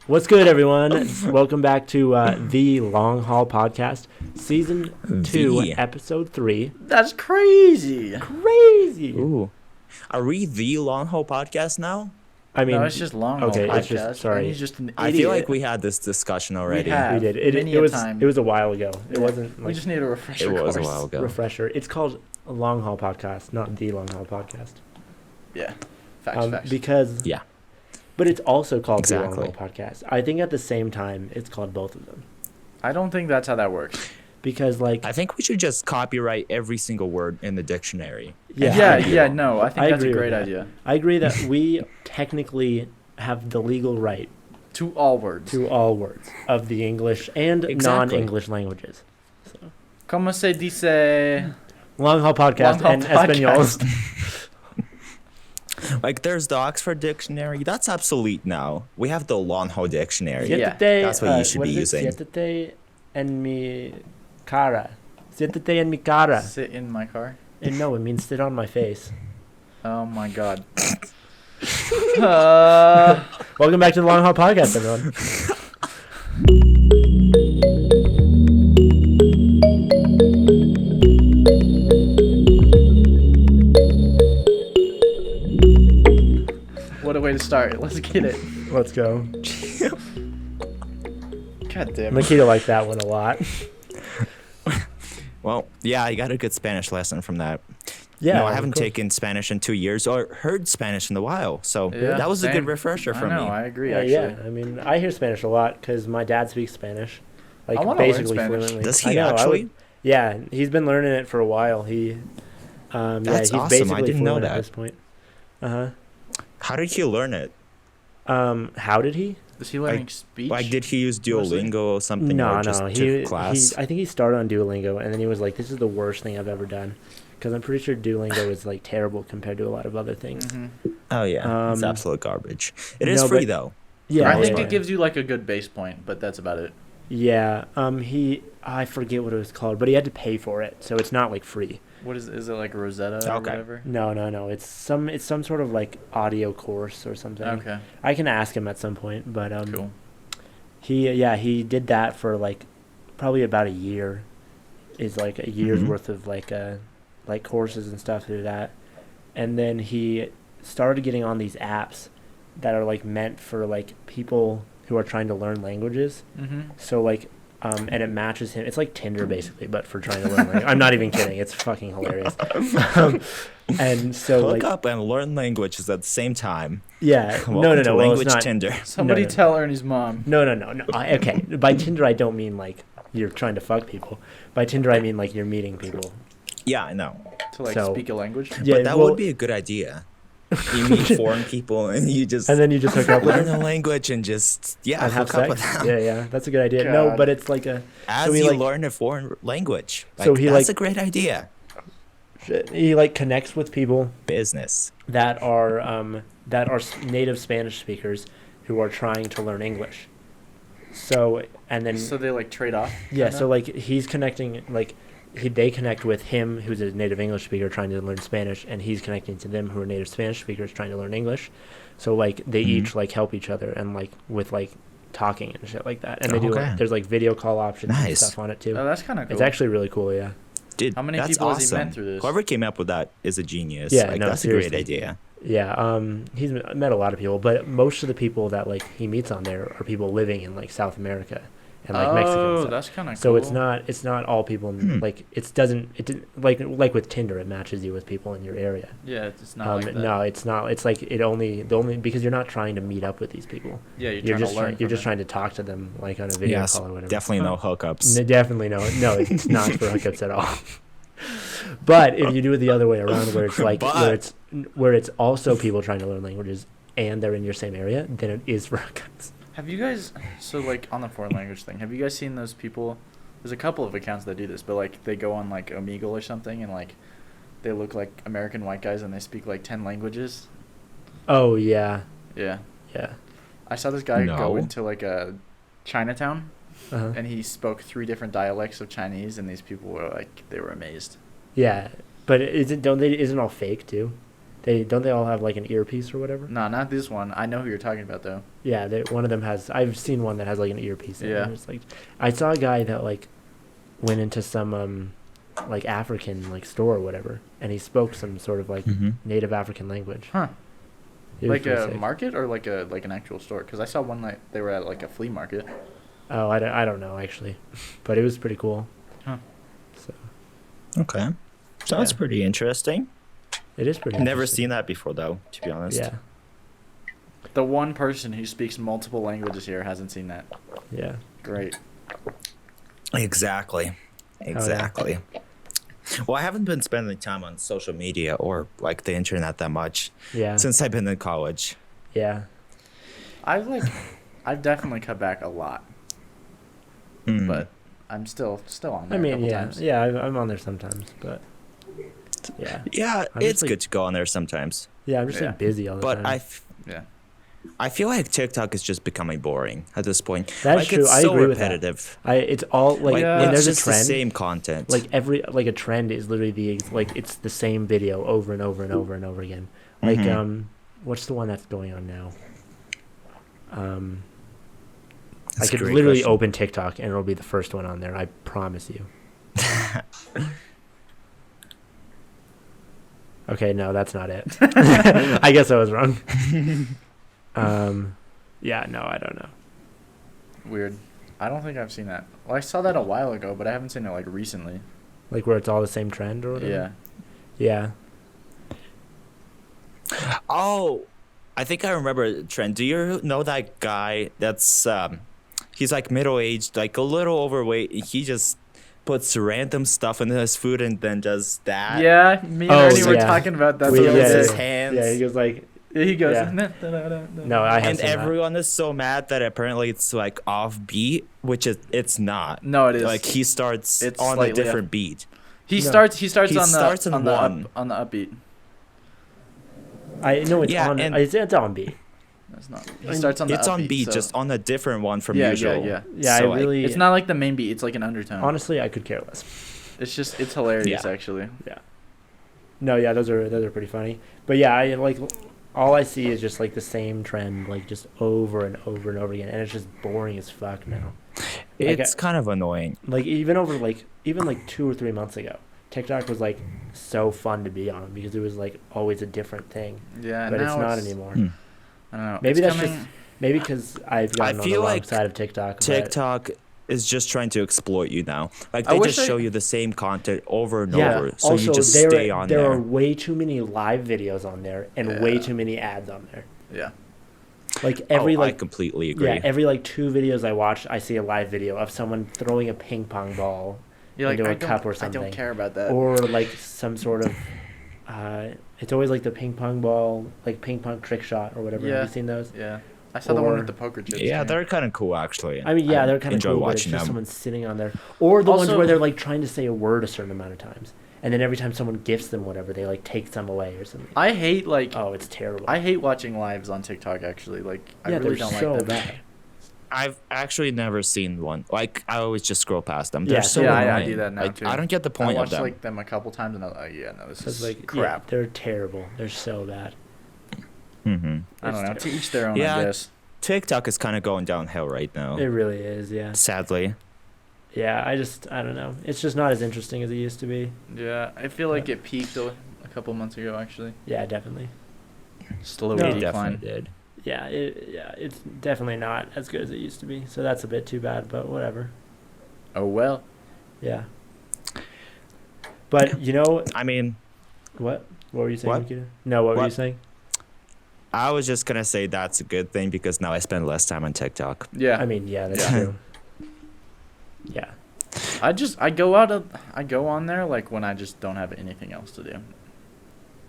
What's good, everyone? Welcome back to the Long Haul Podcast, Season 2, Episode 3. That's crazy. Crazy. Ooh. Are we the Long Haul Podcast now? I mean, no, it's just Long Haul okay, Podcast. it's just, sorry. He's just an idiot. I feel like we had this discussion already. have. We did. Many It a was time. it was a while ago. It Yeah. wasn't We like just need a refresher It was course. a while ago. refresher. It's called a Long Haul Podcast, not the Long Haul Podcast. Yeah. Facts. Because Yeah. But it's also called Exactly. the Long Haul Podcast. I think at the same time it's called both of them. I don't think that's how that works. Because like I think we should just copyright every single word in the dictionary. No, I think I that's a agree with great that. idea. I agree that we technically have the legal right To all words. to all words of the English and Exactly. non-English languages. So, Como se dice? Long Haul Podcast Long Haul and Podcast. Español. Like, there's the Oxford Dictionary. That's obsolete now. We have the Long Haul Dictionary. Yeah. That's what you should what be is it? using. Siéntate en mi cara. Siéntate en mi cara. Sit in my car. And no, it means sit on my face. Oh my god. Welcome back to the Long Haul Podcast, everyone. What a way to start. Let's get it. Let's go. God damn it. Makita liked that one a lot. Well, yeah, I got a good Spanish lesson from that. Yeah, No, I of haven't course. taken Spanish in 2 years or heard Spanish in a while. So Yeah, that was a same. good refresher for I know, me. I agree, Yeah, actually. yeah. I mean, I hear Spanish a lot because my dad speaks Spanish, like I wanna learn basically Spanish. fluently. Does I he know, I actually? would- yeah, he's been learning it for a while. He, yeah, That's he's awesome. I basically didn't know fluent at that. this point. Uh How did he learn it? huh. How did he? Is he learning speech? Like, did he use Mostly? Duolingo or something? No, or just no. took He, class? I think he started on Duolingo, and then he was like, "This is the worst thing I've ever done," because I'm pretty sure Duolingo is like terrible compared to a lot of other things. Mhm. Oh yeah, it's Um, absolute garbage. It is no, free but- though. Yeah, I most think part. it gives you like a good base point, but that's about it. Yeah. I forget what it was called, but he had to pay for it, so it's not like free. What is it like Rosetta or Okay. whatever? No. It's some sort of like audio course or something. Okay, I can ask him at some point, but cool. he did that for like probably about a year. Is like a year's Mhm. worth of like courses and stuff through that, and then he started getting on these apps that are like meant for like people who are trying to learn languages. Mm-hmm. So like, and it matches him. It's like Tinder basically, but for trying to learn language. I'm not even kidding. It's fucking hilarious. And so Hook like, up and learn languages at the same time. yeah, Welcome no. to Well, Language it's not. Tinder. Somebody no. tell Ernie's mom. No. Okay, by Tinder I don't mean like you're trying to fuck people. By Tinder I mean like you're meeting people. Yeah, I know. To like So- speak a language. Yeah, But that well, would be a good idea. You meet foreign people and you just And then you just hook up with learn them the language and just and have hook up with sex. them. Yeah, that's a good idea. No, God. but it's like a As So he, you like- learn a foreign language. So he, that's like- a great idea. he like connects with people Business. that are native Spanish speakers who are trying to learn English. So and then So they like trade off. yeah, kinda? so like he's connecting like they connect with him who's a native English speaker trying to learn Spanish, and he's connecting to them who are native Spanish speakers trying to learn English. So like they Mhm. each like help each other and like with like talking and shit like that. And they do Okay. like, there's like video call options and Nice. stuff on it too. Oh, that's kind of cool. It's actually really cool, yeah. Dude, How many that's people has he awesome. met through this? Whoever came up with that is a genius. Yeah, like, no, that's a seriously. great idea. Yeah, he's met a lot of people, but most of the people that like he meets on there are people living in like South America and like Mexico. And Oh, stuff. that's kind of cool. So it's not all people in, like it didn't like with Tinder it matches you with people in your area. Yeah, it's not like that. No, it's not. It's like the only because you're not trying to meet up with these people. Yeah, You're trying just to learn. you're from just it. trying to talk to them like on a video Yes, call or whatever. definitely no hookups. Definitely no, it's not for hookups at all. But if you do it the other way around, where it's like But- where it's also people trying to learn languages and they're in your same area, then it is for hookups. Have you guys, so like on the foreign language thing, have you guys seen those people? There's a couple of accounts that do this, but like they go on like Omegle or something and like they look like American white guys and they speak like 10 languages. Oh yeah, Yeah. yeah. I saw this guy go No. into like a Chinatown Uh-huh. and he spoke 3 different dialects of Chinese and these people were like, they were amazed. Yeah, but isn't all fake too? They all have like an earpiece or whatever. No, not this one. I know who you're talking about though. Yeah, one of them has. I've seen one that has like an earpiece. In it, Yeah. and it's like, I saw a guy that like went into some like African like store or whatever, and he spoke some sort of like Mhm. native African language. Huh. It was Like pretty a sick. market or like an actual store? Because I saw one night they were at like a flea market. Oh, I don't know actually, but it was pretty cool. Huh. So Okay. Sounds Yeah. pretty interesting. it is pretty. Never interesting. seen that before, though, to be honest. Yeah, The one person who speaks multiple languages here hasn't seen that. yeah. Great. Exactly. Exactly. Well, I haven't been spending time on social media or like the internet that much Yeah. since I've been in college. Yeah. I've definitely cut back a lot, Mm. but I'm still on there I a mean, couple yeah, times. yeah. I'm on there sometimes, but yeah, yeah, I'm just, it's like- good to go on there sometimes. yeah. I'm just Yeah. like busy all the But time. Yeah. I feel like TikTok is just becoming boring at this point. That's like, true. It's I so agree with that. repetitive. It's all like Like, Yeah. when it's there's a just the trend. same content. Like a trend is literally it's the same video over and over and over and over again. Like Mhm. what's the one that's going on now? That's I a could great literally question. open TikTok and it'll be the first one on there. I promise you. Okay, no, that's not it. I guess I was wrong. Yeah, no, I don't know. Weird. I don't think I've seen that. Well, I saw that a while ago, but I haven't seen it like recently. Like where it's all the same trend or whatever. Yeah. Yeah. Oh, I think I remember Trent. Do you know that guy that's he's like middle aged, like a little overweight. He just puts random stuff in his food and then does that. Yeah, me and Oh, Ernie were yeah. talking about that. We- the With other yeah, day. his yeah. hands. Yeah, he goes like, He goes. Yeah. No, No, I have And seen that. everyone is so mad that apparently it's like off beat, which it's not. No, it is. Like he starts It's on a slightly different beat. He No. starts. He He starts on starts the in on the one. on the upbeat. I know it's Yeah, on. and- It's on beat. That's not. He mean, starts on the It's on upbeat, beat, so- just on a different one from Yeah, usual. yeah. Yeah, So, I like, really. It's not like the main beat. It's like an undertone. Honestly, I could care less. It's hilarious Yeah. actually. No, yeah, those are pretty funny. But yeah, I like all I see is just like the same trend, like just over and over and over again, and it's just boring as fuck now. Like, It's kind of annoying. Like even like 2 or 3 months ago, TikTok was like so fun to be on because it was like always a different thing, Yeah, but now it's not anymore. Hmm. I don't know. Maybe it's that's coming, just maybe because I've gotten on the feel wrong like side of TikTok. but- TikTok is just trying to exploit you now. Like I they wish just show they- you the same content over and Yeah. over, so also, you just there stay on there there. are way too many live videos on there and way Yeah. too many ads on there. Yeah. Like every I like completely agree. yeah, every like 2 videos I watch, I see a live video of someone throwing a ping pong ball You're like, into I a cup or I something, don't care about that. or like some sort of. It's always like the ping pong ball, like ping pong trick shot or whatever. Yeah. Have you seen those? Yeah. I saw the one Or- with the poker chips. Yeah, too. they're kind of cool actually. I mean, yeah, I they're kind of enjoy cool, but it's watching just them. someone sitting on there, or the ones Also- where they're like trying to say a word a certain amount of times, and then every time someone gifts them whatever, they like take some away or something. I hate like Oh, it's terrible. I hate watching lives on TikTok actually. Like I yeah, really they're don't so like them. bad. I've actually never seen one. Like I always just scroll past them. They're Yeah, so yeah, annoying. I do that now, like, too. I don't get the I point of watched them. like them a couple times and I'm like, yeah, no, this It's is like yeah, crap. they're terrible. They're so bad. hmm I don't know. It's To each their own, Yeah. I guess. TikTok is kind of going downhill right now. It really is. Yeah. Sadly. Yeah. I don't know. It's just not as interesting as it used to be. Yeah, I feel like it peaked a couple months ago actually. Yeah, definitely. Slowly No. It decline. definitely did. Yeah. It's definitely not as good as it used to be. So that's a bit too bad, but whatever. Oh well. Yeah. But you know I mean, what? What were you saying, What? Nikita? No, what were you What? saying? I was just gonna say that's a good thing because now I spend less time on TikTok. Yeah. I mean, yeah, that's Yeah. true. Yeah. I go on there like when I just don't have anything else to do.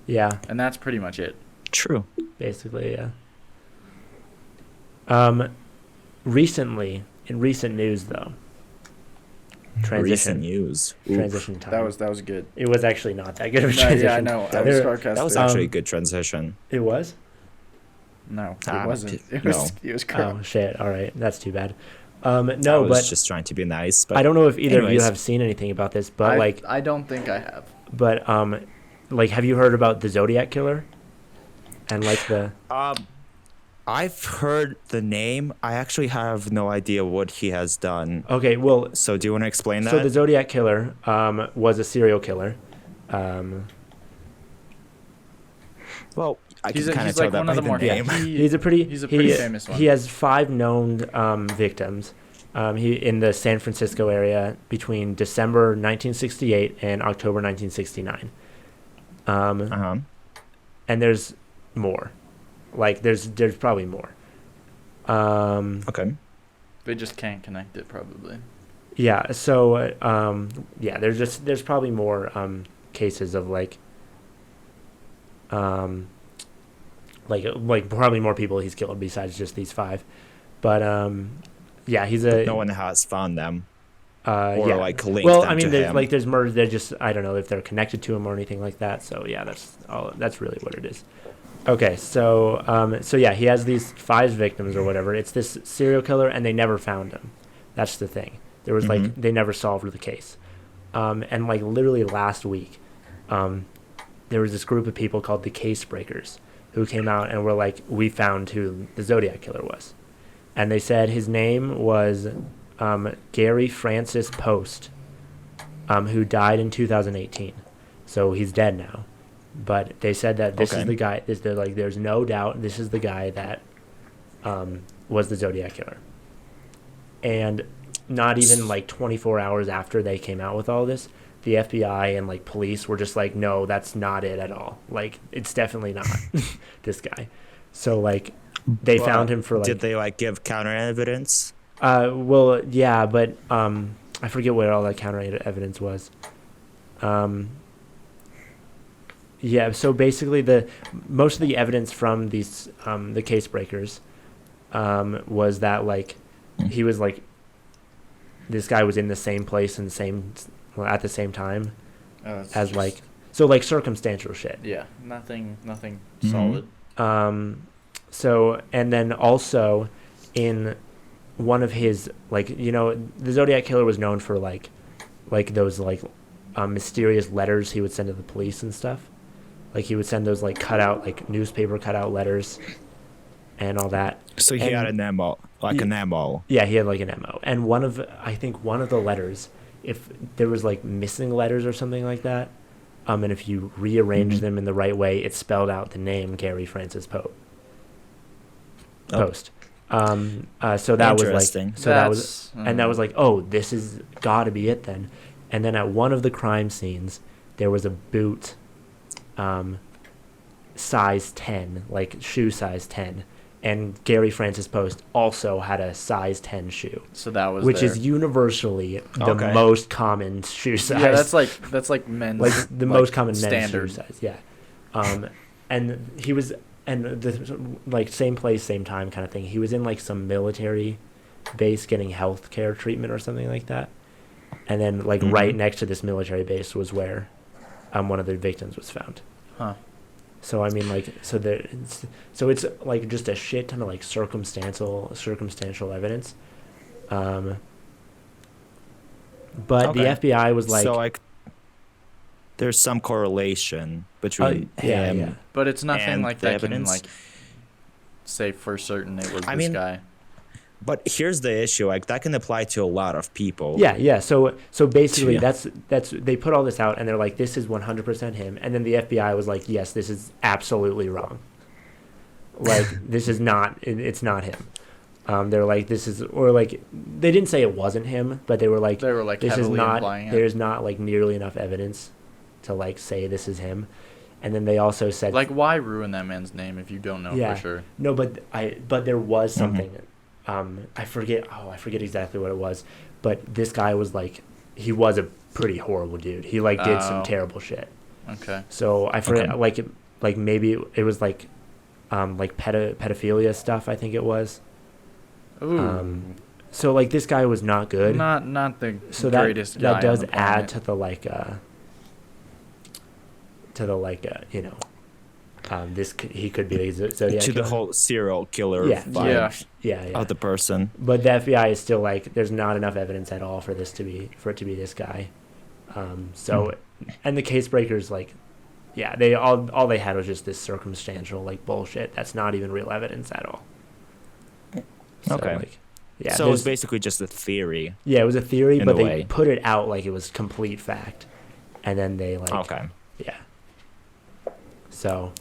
Yeah. And that's pretty much it. True. Basically, yeah. Recently, in recent news, though, Recent transition, news. Oof. transition time. That was good. It was actually not that good of a No, transition. yeah, I know. I That was was- sarcastic. That was Um, actually a good transition. It was. No, Ah, it wasn't. It no. was. It was crap. Oh shit! All right, that's too bad. I No, was but just trying to be nice. But I don't know if either of you anyways. have seen anything about this. But I don't think I have. like, have you heard about the Zodiac killer? and like the I've heard the name. I actually have no idea what he has done. okay, well, So do you want to explain that? so the Zodiac killer was a serial killer. Well, I He's can kind of he's tell like that one by of the the more name. He's a pretty famous one. He has 5 known victims. He in the San Francisco area between December 1968 and October 1969. Uh-huh. And there's more. Like there's probably more. Okay. They just can't connect it probably. Yeah. So yeah, there's probably more cases of like probably more people he's killed besides just these 5. But yeah, he's a No one has found them. Or yeah. like linked Well, them I mean, to there's him. like there's murder. They're just I don't know if they're connected to him or anything like that. So yeah, that's all. That's really what it is. Okay, so so yeah, he has these 5 victims or whatever. It's this serial killer, and they never found him. That's the thing. There was like Mhm. they never solved the case. And like literally last week, there was this group of people called the Case Breakers who came out and were like, we found who the Zodiac killer was, and they said his name was Gary Francis Post, who died in 2018. So he's dead now. But they said that this is Okay. the guy. They're like, there's no doubt this is the guy that was the Zodiac killer. And not even like 24 hours after they came out with all this, the FBI and like police were just like, no, that's not it at all. Like, it's definitely not this guy. So like, they Well, found him for like. Did they like give counter evidence? Well, yeah, but I forget what all that counter evidence was. Yeah, so basically most of the evidence from these the Case Breakers was that like he was like this guy was in the same place and at the same time That's as just- like so like circumstantial shit. Yeah, nothing Mhm. solid. So and then also in one of his like the Zodiac killer was known for like those like mysterious letters he would send to the police and stuff. Like he would send those like newspaper cutout letters and all that. So he And- had an MO, like an MO. Yeah, he had like an MO. And I think one of the letters, if there was like missing letters or something like that, and if you rearrange Mhm. them in the right way, it spelled out the name Gary Francis Oh. Post. So that was like, Interesting. so that was, and that was like, oh, this is got to be it then. And then at one of the crime scenes, there was a boot, size 10, like shoe size 10. And Gary Francis Post also had a size 10 shoe, So that was which there. is universally the Okay. most common shoe size. Yeah, that's like men's like the most common men's standard. shoe size. Yeah. And he was, and the like same place, same time kind of thing. He was in like some military base getting health care treatment or something like that. And then like Mhm. right next to this military base was where one of the victims was found. Huh. So I mean, like, so it's like just a shit ton of like circumstantial evidence, but Okay. the FBI was like, so like, there's some correlation between yeah, him. yeah. But it's nothing And like the that evidence? can like say for certain it was I this mean, guy. But here's the issue: like that can apply to a lot of people. Yeah. So basically, Yeah. that's they put all this out, and they're like, this is 100% him, and then the FBI was like, yes, this is absolutely wrong. Like this is not, it's not him. They're like, this is, or like, they didn't say it wasn't him, but they were like, They were like this is heavily not, implying it. there's not like nearly enough evidence to like say this is him. And then they also said, Like, why ruin that man's name if you don't know Yeah. for sure? no, but there was Mhm. something. I forget exactly what it was, but this guy was like, he was a pretty horrible dude. He like did some Oh. terrible shit. Okay. So I forget, Okay. like maybe it was like pedophilia stuff. I think it was. Ooh. So like this guy was not good. Not the So that greatest guy. that does on the add planet. to the he could be a Zodiac To the killer. whole serial killer Yeah. vibe Yeah. Yeah. of the person. But the FBI is still like, there's not enough evidence at all for it to be this guy. So, and the Case Breakers like Yeah, they all they had was just this circumstantial like bullshit that's not even real evidence at all. So, Okay. Like, yeah. So it's there's- basically just a theory. yeah, it was a theory, in but a they way. put it out like it was complete fact, and then they like Okay. yeah. So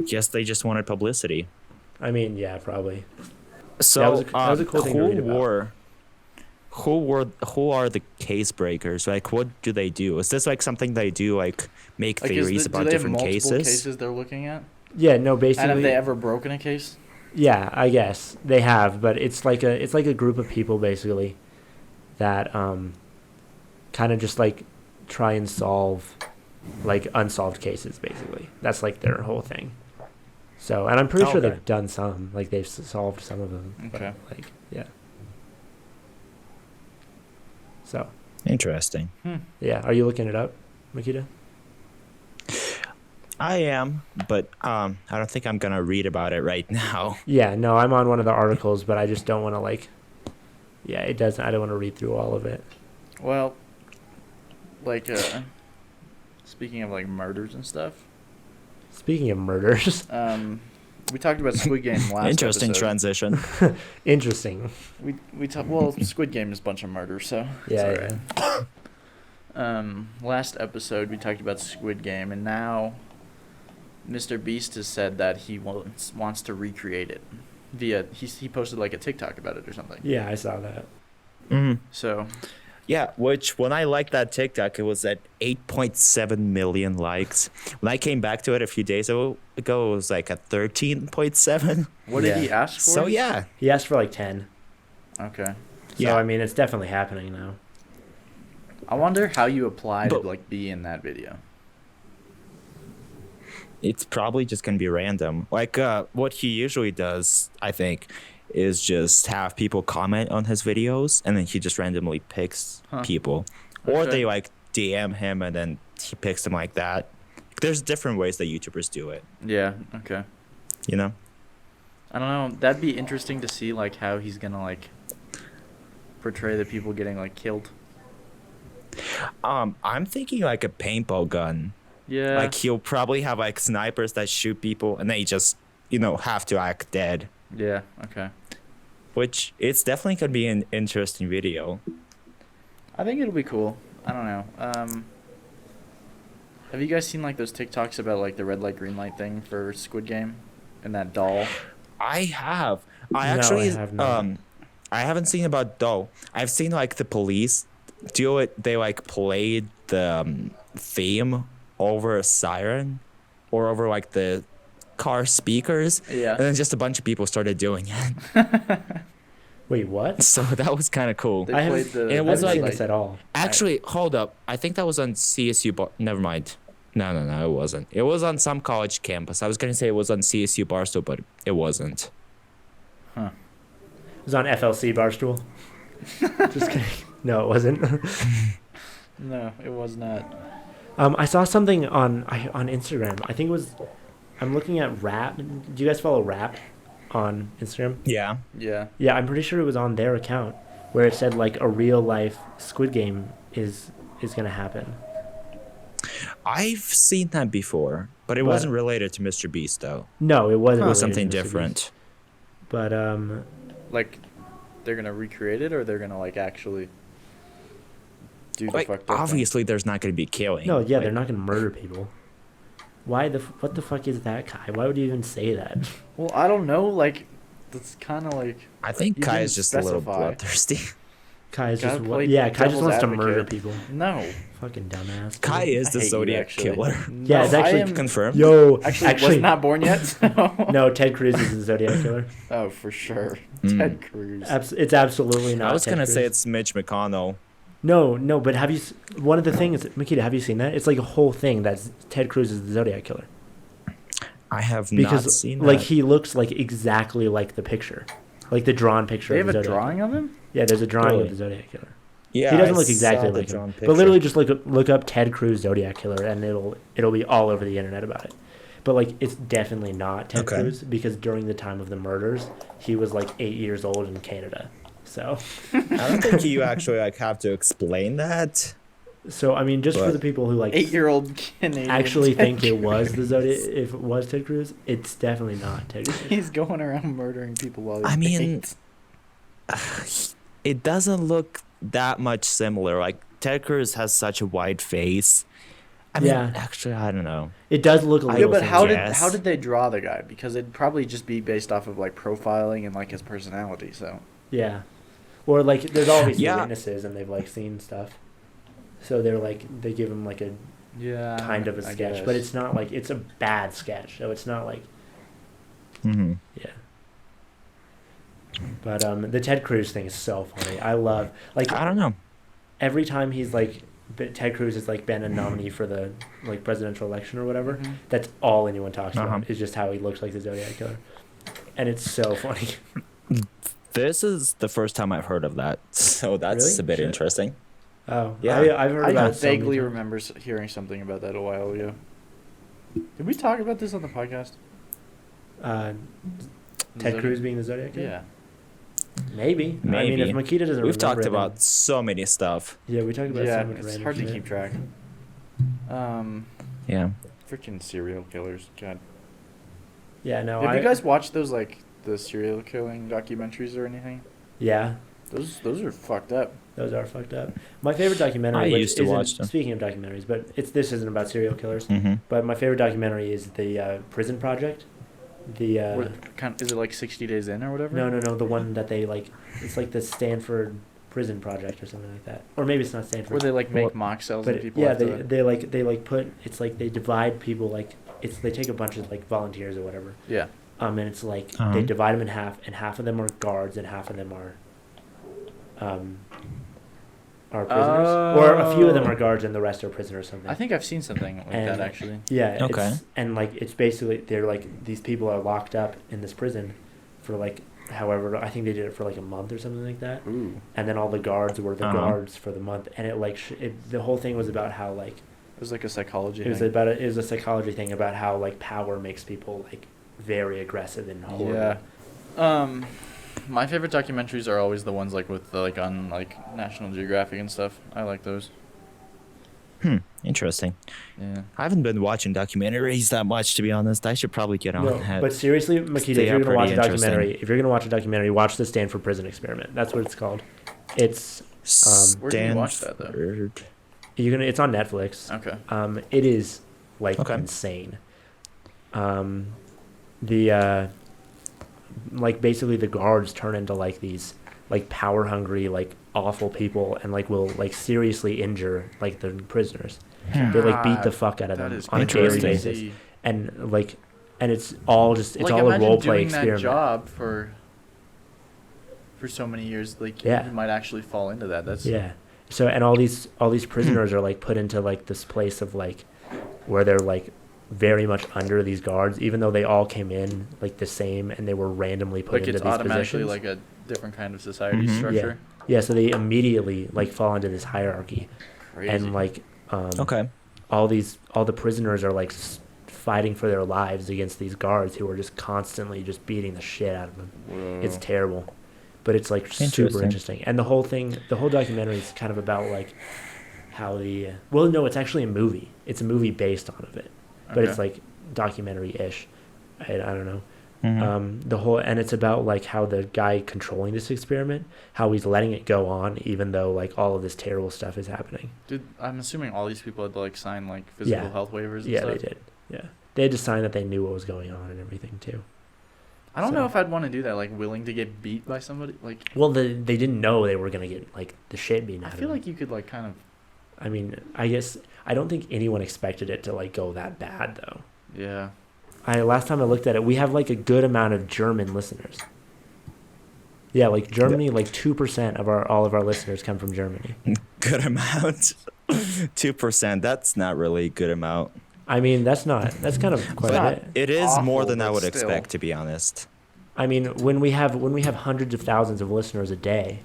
Guess they just wanted publicity. I mean, yeah, probably. So That was a cool thing to read about. Who are the case breakers? Like, what do they do? Is this like something they do, like make Like, theories do about they have different multiple cases? they're looking at? Yeah, no, And basically. have they ever broken a case? Yeah, I guess they have, but it's like a group of people basically that kind of just like try and solve like unsolved cases basically. That's like their whole thing. So, and I'm pretty sure Okay. they've done some, like they've solved some of them. but, Okay. like, yeah. So, Interesting. yeah, are you looking it up, Makita? I am, but I don't think I'm gonna read about it right now. Yeah, no, I'm on one of the articles, but I just don't want to like. Yeah, it doesn't. I don't want to read through all of it. Well, like, speaking of like murders and stuff, Speaking of murders, we talked about Squid Game last Interesting episode. transition. interesting. We talked. Well, Squid Game is a bunch of murders, so it's Yeah, alright. yeah. Last episode we talked about Squid Game, and now Mr. Beast has said that he wants to recreate it via he posted like a TikTok about it or something. Yeah, I saw that. Mhm. So Yeah, which when I liked that TikTok, it was at 8.7 million likes. When I came back to it a few days ago, it was like at 13.7. what did Yeah. he ask for? So yeah, He asked for like 10. Okay. So, Yeah. I mean, it's definitely happening now. I wonder how you apply to But- like be in that video. it's probably just gonna be random. Like what he usually does, I think, is just have people comment on his videos, and then he just randomly picks Huh. people, or Okay. they like DM him, and then he picks them like that. There's different ways that YouTubers do it, Yeah. Okay. you know. I don't know. That'd be interesting to see like how he's gonna like portray the people getting like killed. I'm thinking like a paintball gun. Yeah. Like he'll probably have like snipers that shoot people, and they just have to act dead. Yeah. Okay. Which it's definitely gonna be an interesting video. I think it'll be cool. I don't know. Have you guys seen like those TikToks about like the red light green light thing for Squid Game and that doll? I have. I No, actually I have not. I haven't seen about doll. I've seen like the police do it. They like played the theme over a siren or over like the car speakers, and Yeah. then just a bunch of people started doing it. Wait, what? So that was kind of cool. They I played haven't, the. it I was haven't like- seen this at all. Actually, hold up. I think that was on CSU. Never mind. No, it wasn't. It was on some college campus. I was gonna say it was on CSU Barstow, but it wasn't. Huh. It was on FLC Barstool. Just kidding. No, it wasn't. No, it was not. I saw something on Instagram. I think it was. I'm looking at Rap. Do you guys follow Rap on Instagram? Yeah. Yeah. Yeah, I'm pretty sure it was on their account where it said like a real life Squid Game is gonna happen. I've seen that before, but it But- wasn't related to Mr. Beast though. No, it wasn't. It was related something to Mr. different. Beast. But Like, they're gonna recreate it, or they're gonna like actually do the Like fucked up thing? obviously there's not going to be killing. no, yeah, they're Like, not gonna murder people. Why what the fuck is that, Kai? Why would you even say that? Well, I don't know. Like, that's kind of like. I think You Kai didn't is just a little specify. bloodthirsty. Kai is Gotta just play yeah, Kai just devil's wants to murder advocate. people. No. Fucking dumbass. Kai is I the hate you, Zodiac actually. killer. Yeah, it's No, I actually am- Confirmed. Yo, Actually, was not born yet. So. No, Ted Cruz is the Zodiac killer. Oh, for sure. Mm. Ted Cruz. It's absolutely not. I was Ted going to Cruz. say it's Mitch McConnell. No, but have you? One of the things, Makita, have you seen that? It's like a whole thing that Ted Cruz is the Zodiac killer I have not because seen that. like he looks like exactly like the picture, like the drawn picture. They of have the a Zodiac drawing killer. of him? Yeah, there's a drawing Really? of the Zodiac killer. yeah, He doesn't I look exactly saw the like drawn him, picture. but literally just look up Ted Cruz Zodiac killer, and it'll be all over the internet about it. But like, it's definitely not Ted Okay. Cruz because during the time of the murders, he was like 8 years old in Canada. So I don't think you actually like have to explain that. So I mean, just for But- the people who like 8-year-old Canadian. actually Ted think it was the Cruz. Zodiac, if it was Ted Cruz, it's definitely not Ted Cruz. He's going around murdering people while he I mean, bakes. it doesn't look that much similar. Like Ted Cruz has such a wide face. I mean, Yeah. actually, I don't know. It does look a Yeah, little. Yeah, but how similar. did Yes. how did they draw the guy? Because it'd probably just be based off of like profiling and like his personality. So Yeah, or like there's obviously Yeah. witnesses and they've like seen stuff, so they're like they give him like a yeah, kind of a sketch, but it's not like it's a bad sketch, so it's not like Hmm. yeah. But the Ted Cruz thing is so funny. I love like I don't know. every time he's like Ted Cruz has like been a nominee for the like presidential election or whatever. Mhm. That's all anyone talks Uh-huh. about is just how he looks like the Zodiac killer, and it's so funny. This is the first time I've heard of that, so that's Really? a bit Shit. interesting. Oh Yeah. I've heard I about it so many vaguely times. remember hearing something about that a while ago. Did we talk about this on the podcast? Ted Zodiac- Cruz being the Zodiac killer. Yeah. Maybe. I mean, if Maybe. Makita doesn't We've remember talked it, then- about so many stuff. Yeah, we talked about Yeah, so much it's random hard to shit. keep track. Yeah. Freaking serial killers. God. Yeah, no, Have you guys watched those like the serial killing documentaries or anything? Yeah, Those are fucked up. those are fucked up. My favorite documentary. I which used to isn't- watch them. Speaking of documentaries, but this isn't about serial killers. Hmm. But my favorite documentary is the Prison Project. The Is it like 60 Days In or whatever? no, the one that they like. It's like the Stanford Prison Project or something like that, or maybe it's not Stanford. Where they like make What- mock cells But and people yeah, have to. they like put it's like they divide people like it's they take a bunch of like volunteers or whatever. Yeah. And it's like Uh-huh. they divide them in half, and half of them are guards, and half of them are prisoners, or a few of them Oh. are guards, and the rest are prisoners or something. I think I've seen something like And- that actually. Yeah. Okay. And like it's basically they're like these people are locked up in this prison for like however I think they did it for like a month or something like that, Ooh. and then all the guards were the Uh-huh. guards for the month, and it like the whole thing was about how like It was like a psychology it was thing. about it was a psychology thing about how like power makes people like very aggressive and horrible. Yeah. My favorite documentaries are always the ones like with the, like on like National Geographic and stuff. I like those. Interesting. Yeah. I haven't been watching documentaries that much, to be honest. I should probably get on No, that. but seriously, Makita, They if you're are gonna watch a pretty documentary, watch the Stanford Prison Experiment. That's what it's called. It's Where do you watch that, though? Stanford. it's on Netflix. Okay. It is like Okay. insane. Like basically the guards turn into like these like power hungry like awful people and like will like seriously injure like the prisoners. They like beat the God, fuck out of that them is on a daily interesting. basis, crazy. and like and it's all just it's like, all a imagine role play doing experiment. that job for so many years. Like Yeah. you might actually fall into that. That's Yeah. So and all these prisoners are like put into like this place of like where they're like very much under these guards, even though they all came in like the same and they were randomly put like into it's these automatically positions. like a different kind of society Mhm. structure. Yeah, so they immediately like fall into this hierarchy, Crazy. and like Okay. all the prisoners are like fighting for their lives against these guards who are just constantly just beating the shit out of them. Whoa. It's terrible, but it's like super Interesting. interesting. And the whole documentary is kind of about like how it's actually a movie. It's a movie based on of it, but it's Okay. like documentary-ish. I don't know. Mhm. And it's about like how the guy controlling this experiment, how he's letting it go on even though like all of this terrible stuff is happening. I'm assuming all these people had to like sign like physical Yeah. health waivers and Yeah, stuff. they did. Yeah, they had to sign that they knew what was going on and everything too. I don't So- know if I'd want to do that, like willing to get beat by somebody. Like Well, they didn't know they were gonna get like the shit beaten I out of feel them. like you could like kind of I mean, I guess I don't think anyone expected it to like go that bad though. yeah. Last time I looked at it, we have like a good amount of German listeners. Yeah, like Germany, like 2% of all of our listeners come from Germany. Good amount. 2%. That's not really a good amount. I mean, that's kind of quite a not- bit. It is more Awful, than I but would still. expect, to be honest. I mean, when we have hundreds of thousands of listeners a day,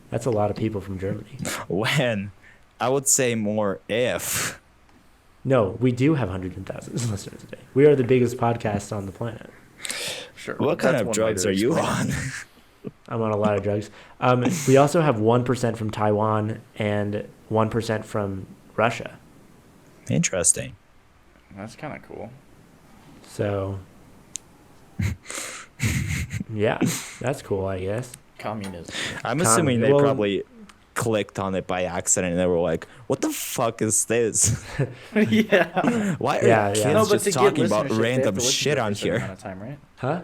that's a lot of people from Germany. When? I would say more if. No, we do have hundreds of thousands of listeners a day. We are the biggest podcast on the planet. Sure. What kind That's of one way drugs to are you explain on? it. I'm on a lot of drugs. We also have 1% from Taiwan and 1% from Russia. Interesting. That's kind of cool. So, yeah, that's cool, I guess. Communism. I'm assuming they well- probably clicked on it by accident and they were like, "What the fuck is this? Yeah. Why are Yeah, yeah. kids No, just talking about random shit on here?" Amount of time, right? Huh?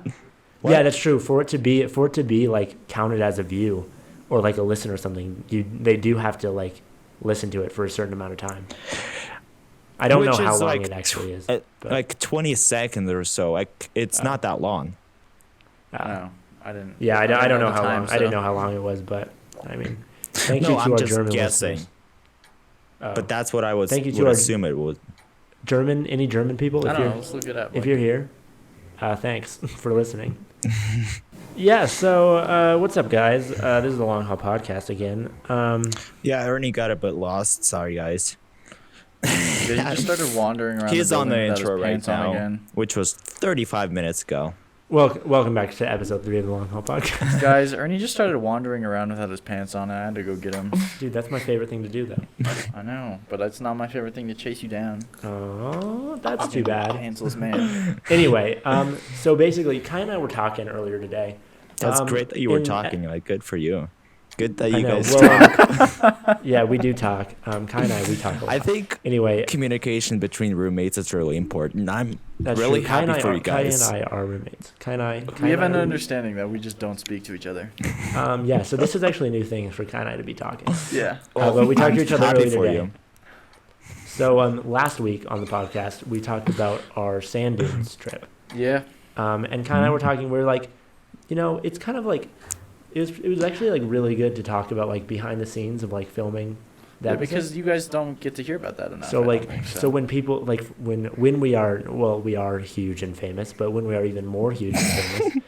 What? Yeah, that's true. For it to be like counted as a view or like a listen or something, they do have to like listen to it for a certain amount of time. I don't Which know how is, long like, it actually is. At, but, like 20 seconds or so. Like it's not that long. No, I didn't. Yeah, I don't know the how time, long. I didn't so- know how long it was, but I mean, thank No, you to I'm our just German guessing. listeners. Oh. But that's what I was Thank you to would our- assume it would. Any German people? I If don't you're know. Let's look it up. if you're here, thanks for listening. Yeah. So what's up, guys? This is the Long Haul Podcast again. Yeah, Ernie got a bit lost. Sorry, guys. Yeah, he just started wandering around. He's the on the building without his intro right pants on now, again. which was 35 minutes ago. Welcome back to episode 3 of the Long Haul Podcast. Guys, Ernie just started wandering around without his pants on. I had to go get him. Dude, that's my favorite thing to do, though. I know, but it's not my favorite thing to chase you down. Oh, that's too bad. Pantsless man. Anyway, so basically, Kai and I were talking earlier today. That's great that you were in- talking. Like, good for you. Good that I you know. guys. Well, yeah, we do talk. Kai and I, we talk a lot. I think Anyway, communication between roommates is really important. I'm that's really true. Kai and happy I for are, you guys. Kai and I are roommates. Kai and I. We have an are- understanding that we just don't speak to each other. Yeah, so this is actually a new thing for Kai and I to be talking. Yeah. But we talked to each other happy earlier for today. you. So last week on the podcast, we talked about our sand dunes trip. Yeah. And Kai and I were talking. We were like, it's kind of like it was actually like really good to talk about like behind the scenes of like filming that Yeah, episode. because you guys don't get to hear about that enough. So I don't like think so when people like when we are we are huge and famous, but when we are even more huge and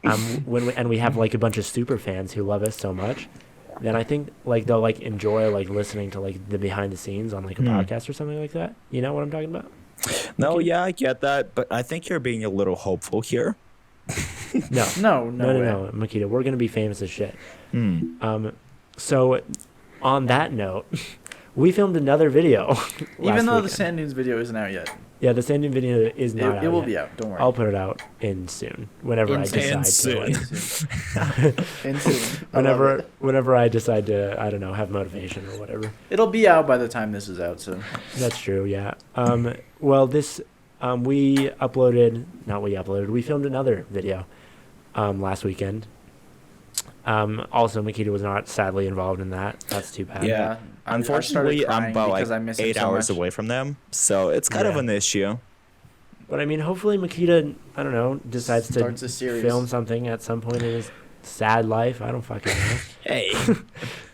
famous, when we have like a bunch of super fans who love us so much, then I think like they'll like enjoy like listening to like the behind the scenes on like a podcast or something like that. You know what I'm talking about? No, yeah, I get that, but I think you're being a little hopeful here. No. No way. No, Makita, we're gonna be famous as shit. Hmm. So on that note, we filmed another video. Even though the weekend. Sand Dunes video isn't out yet. Yeah, the sand dune video is not out It will yet. be out. Don't worry. I'll put it out in soon, whenever I decide soon. to. In soon. I love it. Whenever I decide to, I don't know, have motivation or whatever. It'll be out by the time this is out, so. That's true. Yeah. Well, this we filmed another video last weekend. Also, Makita was not sadly involved in that. That's too bad. Yeah. I started Unfortunately, I'm crying about because I like miss him 8 so hours much. away from them, so it's kind of Yeah. an issue. But I mean, hopefully Makita, I don't know, decides Starts to a series. film something at some point in his sad life. I don't fucking know. Hey,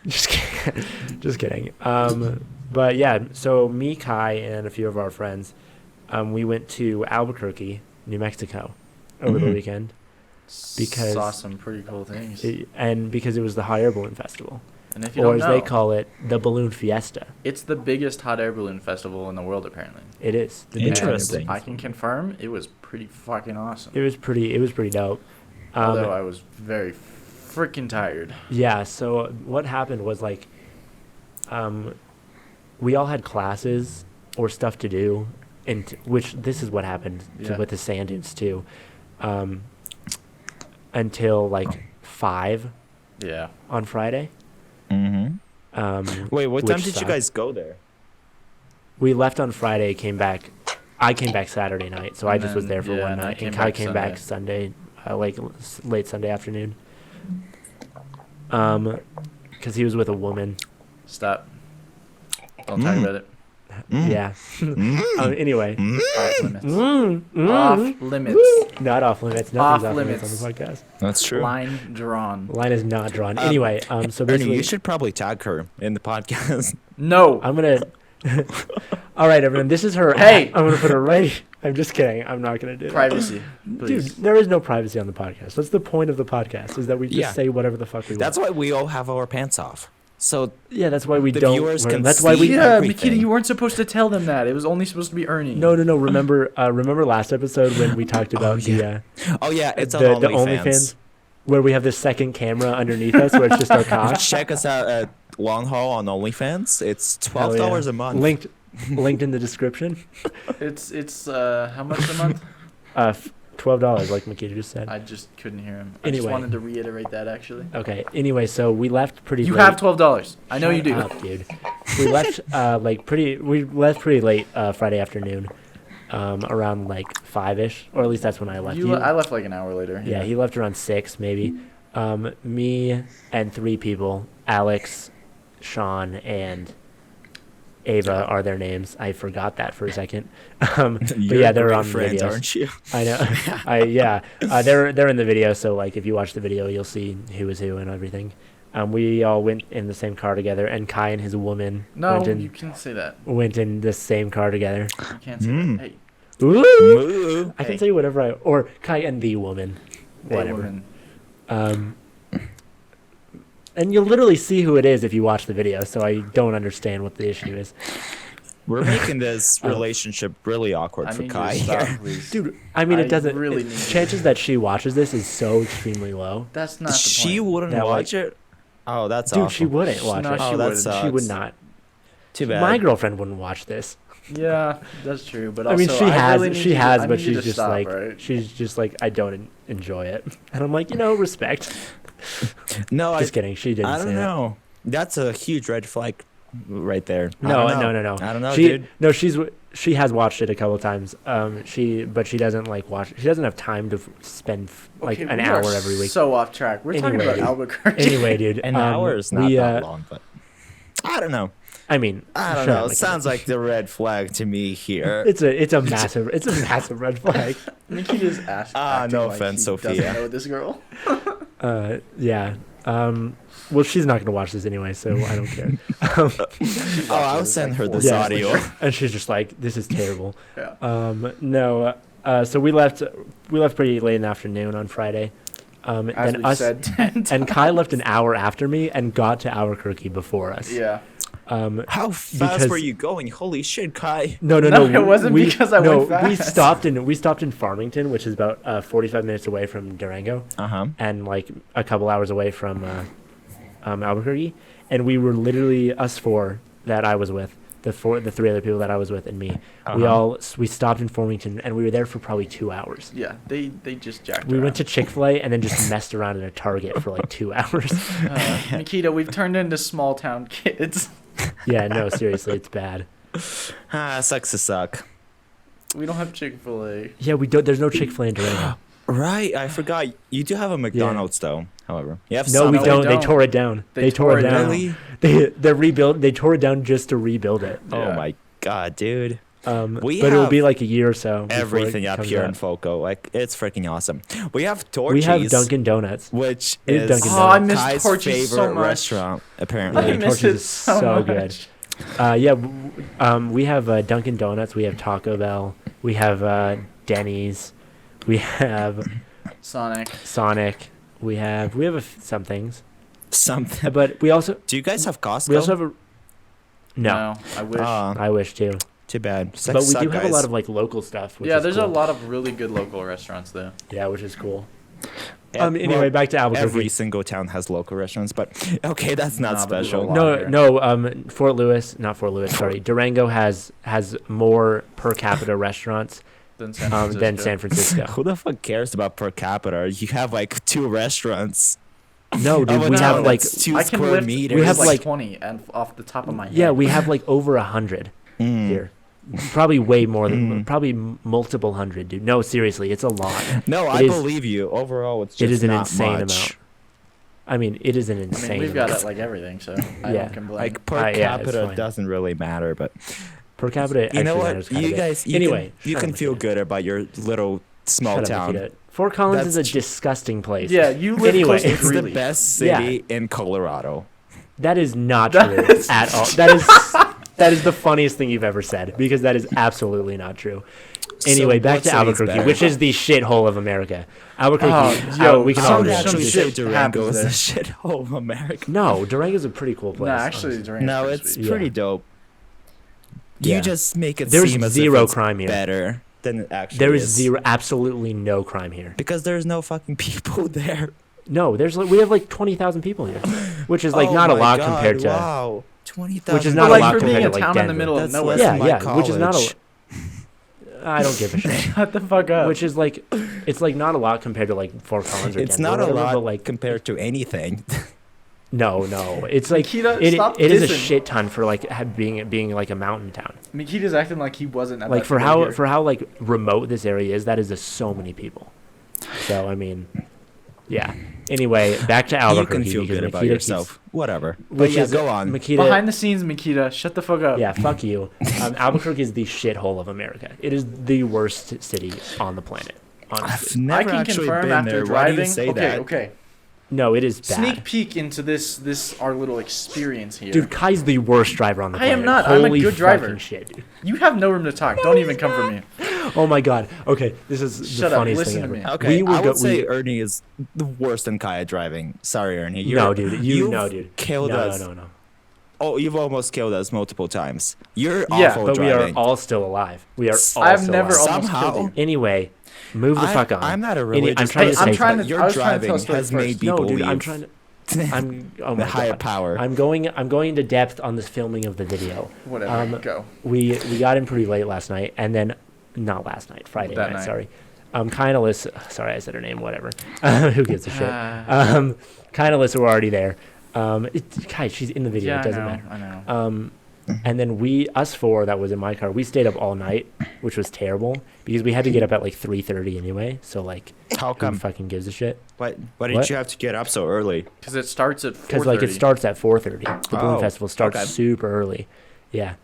Just kidding. Just kidding. But yeah, so me, Kai, and a few of our friends, we went to Albuquerque, New Mexico, over the Mhm. weekend, because- Saw some pretty cool things. and because it was the Hot Air Balloon Festival, And if you or don't as know, they call it, the Balloon Fiesta. it's the biggest hot air balloon festival in the world, apparently. It is. The biggest Hot Air Interesting. Balloon I can Festival. confirm it was pretty fucking awesome. It was pretty dope. Although I was very freaking tired. Yeah, so what happened was like we all had classes or stuff to do, and which this is what happened Yeah. with the sand dunes too, until like 5 Yeah. on Friday. wait, what time which did you sucked. guys go there? We left on Friday, came back. I came back Saturday night, so I And just was then- there for yeah, one and I night, came and Kai back came back Sunday, like late Sunday afternoon. Because he was with a woman. Stop. Don't talk about it. Yeah. Anyway. Off limits. Mm. Off limits. Not off limits. Nothing's Off off limits limits. on the podcast. That's true. Line drawn. Line is not drawn. Anyway, so Ernie, basically, you should probably tag her in the podcast. No. I'm gonna. All right, everyone. This is her. Hey! I'm gonna put her right. I'm just kidding. I'm not gonna do that. Privacy. Dude, Please. there is no privacy on the podcast. That's the point of the podcast. Is that we just Yeah. say whatever the fuck we That's want. why we all have our pants off. So Yeah, that's why we the don't. viewers can That's why we. see Yeah, everything. Mikita, you weren't supposed to tell them that. It was only supposed to be Ernie. No. Remember last episode when we talked about yeah. Oh yeah, it's on the OnlyFans. OnlyFans. where we have this second camera underneath us where it's just our cock. Check us out at Long Haul on OnlyFans. It's Hell $12 yeah. a month. Linked in the description. It's how much a month? $12, like Makita just said. I just couldn't hear him. I just Anyway. wanted to reiterate that actually. Okay. Anyway, so we left pretty. You late. have $12. I know you Shut do. up, dude. We left We left pretty late Friday afternoon, around like 5ish, or at least that's when I left. I left like an hour later. Yeah, he left around 6 maybe. Me and 3 people, Alex, Sean, and Ava are their names. I forgot that for a second. But You're yeah, they're great on friends, videos. aren't you? I know. Yeah. They're in the video, so like if you watch the video, you'll see who is who and everything. We all went in the same car together, and Kai and his woman No, went you in can't say that. went in the same car together. You can't say Mm. that. Hey, Ooh! Moo. I can Hey. say whatever or Kai and the woman, hey, whatever. woman. And you'll literally see who it is if you watch the video. So I don't understand what the issue is, We're making this Oh. relationship really awkward I for need Kai you to stop, here. please. dude. I mean, I it doesn't. really need you. Chances that she watches this is so extremely low. That's not the She point. wouldn't That, watch it? Oh, that's Dude, awful. she wouldn't watch No, it. she Oh, that wouldn't. sucks. She would not. Too bad. My girlfriend wouldn't watch this. Yeah, that's true. But I also, mean, she has, really need she you to- has, I but need you she's to just stop, like, right? she's just like, I don't enjoy it, and I'm like, respect. No, Just kidding. She didn't. I don't say that. know. That's a huge red flag right there. I No, don't know. no. I don't know, she, dude. No, she has watched it a couple times. But she doesn't like watch. She doesn't have time to spend like Okay, an we hour are every week. So off track. We're talking Anyway. about Albuquerque. Anyway, dude, An hour is not we, that long, but I don't know. I mean, I don't shut know. up, It sounds like the red flag to me here. it's a massive red flag. Nikki just asked. No offense, Sophia. Doesn't know this girl. Yeah. Well, she's not gonna watch this anyway, so I don't care. Oh, I'll send her this Yeah. audio. And she's just like, this is terrible. Yeah. No. So we left pretty late in the afternoon on Friday. As Then we us said 10 and Kai left an hour after me and got to Albuquerque before us. Yeah. How fast Because- were you going? Holy shit, Kai. No, No, it wasn't because I went We fast. stopped in Farmington, which is about 45 minutes away from Durango, Uh-huh. and like a couple hours away from Albuquerque. And we were literally us 4 that I was with, the 3 other people that I was with, and me. We stopped in Farmington, and we were there for probably 2 hours. Yeah. They just jacked. We around. went to Chick-fil-A and then just messed around at a Target for like 2 hours. Nikita, we've turned into small town kids. Yeah, no, seriously, it's bad. Sucks to suck. We don't have Chick-fil-A. Yeah, we don't. There's no Chick-fil-A in Durango. Right, I forgot. You do have a McDonald's though. However, you have No, some. we No, we don't. They don't. tore it down. They tore it tore it down. Really? They tore it down just to rebuild it. Oh Yeah. my god, dude. But We it will have be like a year or so. before it Everything up comes here out. in Foco, like it's freaking awesome. We have We Torchy's, have Dunkin' Donuts. which We have is Dunkin' Oh, I miss Kai's Torchy's so favorite much. restaurant, I apparently. miss Torchy's it is so so much. good. We have Dunkin' Donuts. We have Taco Bell. We have Denny's. We have Sonic. Sonic. We have some things, Something. but we also Do you guys have Costco? have a no. I wish. I wish too, Too bad. but we do have a lot of like local stuff. Which Yeah, is there's cool. a lot of really good local restaurants though. Yeah, which is cool. Yeah, Anyway, well, back to Albuquerque. every single town has local restaurants, but okay, that's not Nah, but there's a special. lot. here. No. Not Fort Lewis. Sorry, Durango has more per capita restaurants Than San Francisco. than San Francisco. Who the fuck cares about per capita? You have like 2 restaurants. No, dude, Oh, we no, have like that's 2 I can square lift. meters. We have, like like- 20 and off the top of my head. yeah, we have like over 100 Mm. here. Probably way more than Mm. probably multiple hundred, dude. No, seriously, it's a lot. No, It I is- believe you. Overall, it's just It is an not insane much. amount. I mean, it is an I insane. mean, we've amount. got like everything, so I Yeah. don't complain. Like per Yeah, it's capita fine. doesn't really matter, but Per capita. you know actually what? matters quite a You bit. guys, you Anyway, can, you shut can up, feel Nikita. good about your little small Shut up, town. Nikita. Fort Collins is a That's tr- disgusting place. yeah, you live Anyway, close to it's It's the Greeley. best Yeah. city in Colorado. That is not That true is- at all. That is the funniest thing you've ever said, because that is absolutely not true. Anyway, So back what to city's Albuquerque, better? which is the shithole of America. Albuquerque. Oh, yo, we can some all Some agree. shit actually It's- say happens Durango is there. the shithole of America. No, Durango's a pretty cool place. No, actually, honestly. Durango's No, pretty it's sweet. Yeah. pretty dope. Yeah. You just make it There's seem as zero if it's crime here. better than it actually There is is. zero, absolutely no crime here. Because there's no fucking people there. No, we have like 20,000 people here, which is like Oh not a my lot God, compared to. wow. 20,000. Which is But not a like lot for being compared a to like town in the Denver. middle of That's nowhere. less Yeah, than my yeah, which is not a. college. I don't give a shit. Shut the fuck up. Which is like, it's like not a lot compared to like Fort Collins or It's Denver not or a whatever, lot but like compared to anything. no, it's like Makita, stop it is a dissing. shit ton for like being like a mountain town. Makita's acting like he wasn't at Like that for video how here. like remote this area is, that is just so many people. So I mean, yeah. Anyway, back to You Albuquerque can feel because good about Makita yourself. Whatever. Keeps, But which yeah, is go on. Makita. Behind the scenes, Makita, shut the fuck up. Yeah, fuck you. Albuquerque is the shithole of America. It is the worst city on the planet. I've Honestly, never I can actually confirm been after there. driving. Why do you say okay, that? okay. no, it is bad. Sneak peek into this our little experience here. Dude, Kai's the worst driver on the I planet. am not. I'm a Holy good driver. fucking shit, dude. You have no room to talk. Don't even come for me. Oh my god. Okay, this is Shut the up, funniest listen thing to ever. me. Okay, we I go- would say Ernie is the worst in Kaya driving. Sorry, Ernie. No, dude. You've Dude. Killed no, us. no. Oh, you've almost killed us multiple times. You're Yeah, awful But driving. we are all still alive. We are all I've still never alive. almost Somehow. killed you. Anyway, move the fuck on. I'm not a I'm religious trying to person, say trying but to- your I was trying to driving tell a story has first. made people No, dude, leave. I'm trying to. I'm. Oh my the higher god. power. I'm going into depth on this filming of the video. Whatever. Go. We got in pretty late last night, and then not last night, Friday That night. night. Sorry. Kind of Liz. Sorry, I said her name. Whatever. Who gives a shit? Ah. Kind of Liz were already there. Kai, she's in the video. Yeah, It doesn't I know. matter. I know. And then us four that was in my car, we stayed up all night, which was terrible because we had to get up at like 3:30 anyway. So like, How who come? fucking gives a shit? Why What? did you have to get up so early? Because it starts at 4:30. Because like it starts at 4:30. The balloon Oh, festival starts okay. super early. Yeah.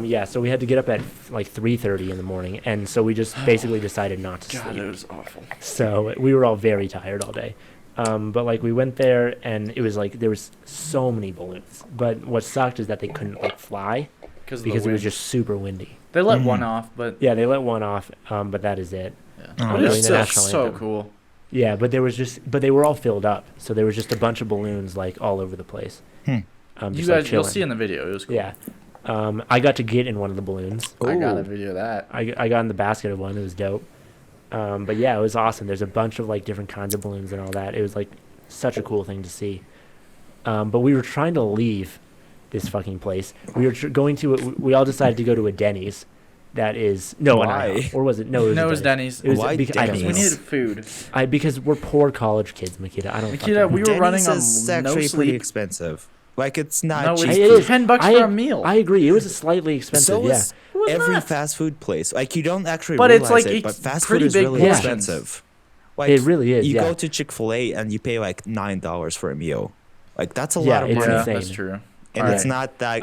Yeah. So we had to get up at like 3:30 in the morning, and so we just basically decided not to God, sleep. it was awful. So we were all very tired all day. But like we went there, and it was like there was so many balloons. But what sucked is that they couldn't like fly because it was just super windy. They let Mhm. one off, but Yeah, they let one off, but that is it. yeah. Oh, But during it's the still national so anthem. cool. Yeah, but they were all filled up, so there was just a bunch of balloons like all over the place. Hmm. You Just, like, guys, you'll chilling. see in the video. It was cool. Yeah. I got to get in one of the balloons. I got Ooh. a video of that. I got in the basket of one. It was dope. But yeah, it was awesome. There's a bunch of like different kinds of balloons and all that. It was like such a cool thing to see. But we were trying to leave this fucking place. We were going to. We all decided to go to a Denny's. That is an Why? IHOP. Or was it? No, it was, No, a it was Denny's. Denny's. It was Why I don't We know. Denny's? needed food. Because we're poor college kids, Makita. I don't. Makita, fucking we were Denny's running on is no actually pretty sleep. expensive. Like it's not No, cheap. it's It is. $10 I- for a meal. I agree. It was slightly expensive. So yeah. is It was every not. fast food place. Like you don't actually But it's realize like it, but it's fast food pretty is big really portions. expensive. Like It really is. you Yeah. go to Chick-fil-A and you pay like $9 for a meal. Like that's a Yeah, lot of it's money. yeah, insane. that's true. And Alright. it's not that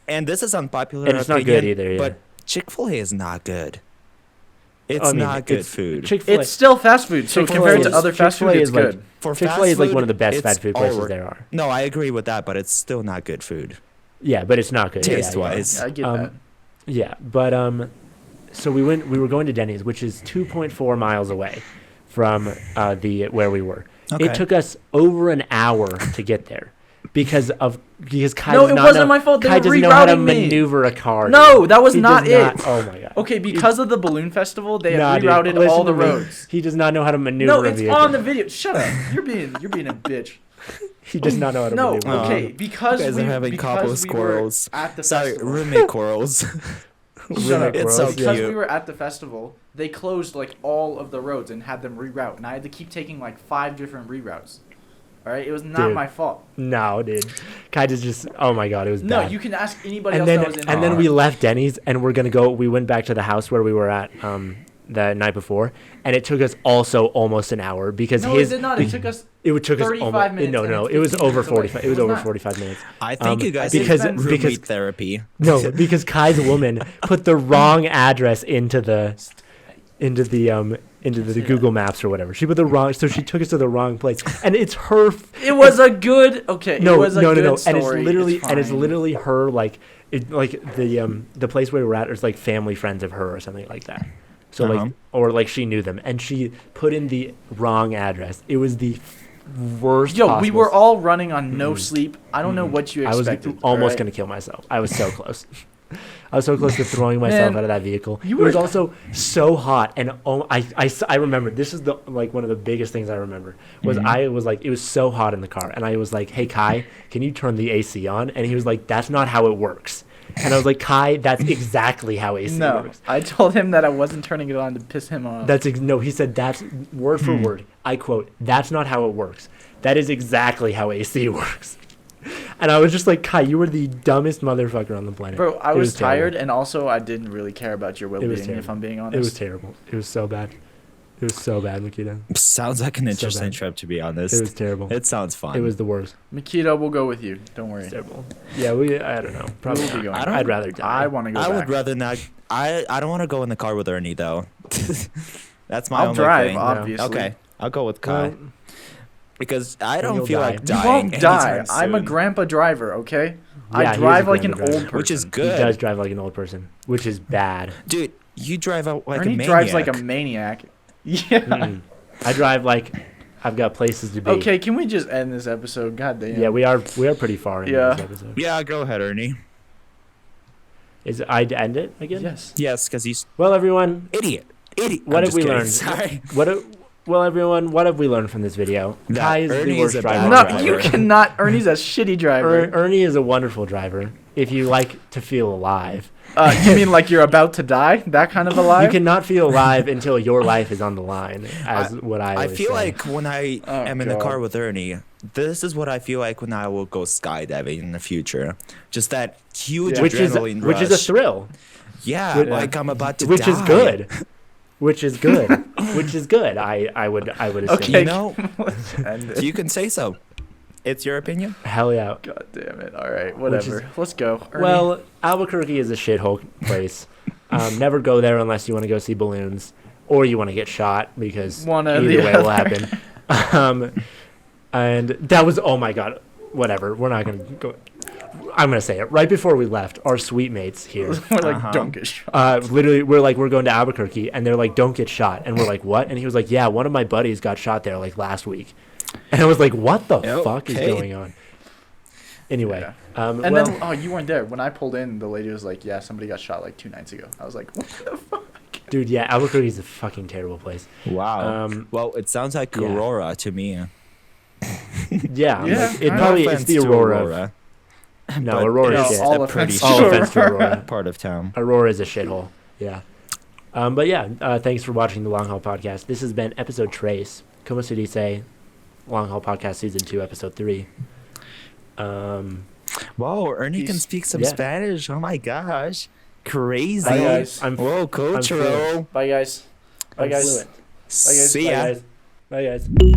and this is unpopular and it's not opinion, good either. Yeah. but Chick-fil-A is not good. It's I mean, not good it's- food. Chick-fil-A. It's still fast food, so Chick-fil-A compared to is- other fast food, Chick-fil-A it's is like- good. For Chick-fil-A fast is like food, one of the best it's fast food places alre- there are. No, I agree with that, but it's still not good food. Yeah, but it's not good. Yeah, yeah. Taste-wise. Yeah, I get Um, that. Yeah, but so we were going to Denny's, which is 2.4 miles away from where we were. Okay. It took us over an hour to get there because Kai No, does it not wasn't know, my fault. They Kai were doesn't know how to rerouting me. maneuver a car. No, dude. that was He not does it. Oh my god. Okay, because of the balloon festival, they Nah, have dude, rerouted listen all the to me. roads. He does not know how to maneuver No, a it's vehicle. on the video. Shut up. You're being a bitch. He does not know how to No, maneuver. okay, You because guys we are having because couple we squirrels. were at the Sorry, festival. roommate quarrels. Shut up. It's so Because cute. we were at the festival, they closed like all of the roads and had them reroute, and I had to keep taking like 5 different reroutes. All right, it was not Dude. my fault. No, dude. Kai just oh my god, it was No, bad. you can ask anybody and else then that was in and there. then we left Denny's and we're gonna go. We went back to the house where we were at the night before, and it took us also almost an hour because No, his it did not. It took us. it took us 35 almost minutes no and no it's it was 15 over minutes away. 45. It was It was over not. 45 minutes. I think you guys because- need because- roommate therapy. No, because Kai's woman put the wrong address into the Google Maps or whatever. She put the wrong, so she took us to the wrong place, and it's her. It was a good. Okay. No, it was a no, good no, story. and it's fine. literally her like the place where we're at is like family friends of her or something like that. So Uh-huh. like or like she knew them, and she put in the wrong address. It was the worst. Yo, we possible were all running on no sleep. I don't know what you I was expected. almost alright? gonna kill myself. I was so close. I was so close to throwing myself Man, out of that vehicle. you It was were- also so hot, and I remember this is the like one of the biggest things I remember was Mhm. I was like it was so hot in the car, and I was like, "Hey Kai, can you turn the AC on?" And he was like, "That's not how it works." And I was like, "Kai, that's exactly how AC No, works." I told him that I wasn't turning it on to piss him off. No, he said that's word for word. I quote, "That's not how it works. That is exactly how AC works." And I was just like, Kai, you were the dumbest motherfucker on the planet. Bro, I It was tired, terrible. and also I didn't really care about your was well-being. If terrible. I'm being honest, It was terrible. It was so bad. It was so bad, Makita. Sounds like an So interesting bad. trip, to be honest. It was terrible. It sounds fun. It was the worst. Makita, we'll go with you. Don't worry. It's terrible. Yeah, I don't know. Probably We'll be not. going. I don't- I'd rather die. I want to go I back. would rather not. I don't want to go in the car with Ernie though. That's my I'll only drive, thing. obviously. Okay, I'll go with Kai Well, because I Then don't you'll feel die. like You dying. won't die. anytime I'm a soon. grandpa driver, okay? Yeah, I he is a drive like an grandpa driver. old person. Which is he good, does drive like an old person, which is bad. dude. You drive out like Ernie a maniac. drives like a maniac. Yeah. Mm-mm. I drive like I've got places to be. Okay, can we just end this episode? God damn. Yeah, we are pretty far into Yeah. this episode. Yeah, go ahead, Ernie. Is I'd end it again? Yes. Yes, because he's Well, everyone, idiot. What I'm have we just kidding. learned? Sorry. well, everyone, what have we learned from this video? That Kai is Ernie the worst is a driver. bad No, driver. you cannot. Ernie's a shitty driver. Ernie is a wonderful driver. If you like to feel alive, You mean like you're about to die? That kind of alive? you cannot feel alive until your life is on the line. As what I I always feel say. like when I Oh, am in the God. car with Ernie, this is what I feel like when I will go skydiving in the future. Just that huge Yeah. adrenaline which rush. is a thrill, Yeah, Which- like I'm about to which die. is good, which is good, which is good. I would assume. Okay. You know, Let's end it. you can say so. It's your opinion. Hell yeah. God damn it. All right, whatever. Let's go. Ernie. Well, Albuquerque is a shithole place. Never go there unless you want to go see balloons or you want to get shot because One or either the way will other. happen. And that was, oh my god, whatever. We're not going to go. I'm going to say it. Right before we left, our suite mates here, we're like, Uh-huh. don't get shot. literally, we're going to Albuquerque and they're like, don't get shot. And we're like, what? And he was like, yeah, one of my buddies got shot there like last week. And I was like, what the fuck is Okay. going on? Anyway. Yeah. And And then, oh, you weren't there. When I pulled in, the lady was like, yeah, somebody got shot like 2 nights ago. I was like, what the fuck? dude, yeah, Albuquerque is a fucking terrible place. Wow. Well, It sounds like yeah. Aurora to me. Yeah, Yeah, like, it no probably offense it's the to Aurora. No, but Aurora No, is shit. all a pretty offense shit All offense to Aurora. part of town. Aurora is a shithole. Yeah. But yeah, thanks for watching the Long Haul Podcast. This has been episode Trace. Como se dice? Long Haul Podcast Season 2, Episode 3. Whoa, Ernie can He's- speak some yeah. Spanish. Oh my gosh. Crazy. Bye, guys. I'm Whoa, fluent. cultural. Bye, guys. Bye, I'm guys. fluent. Bye, guys. See Bye, ya. guys. Bye, guys.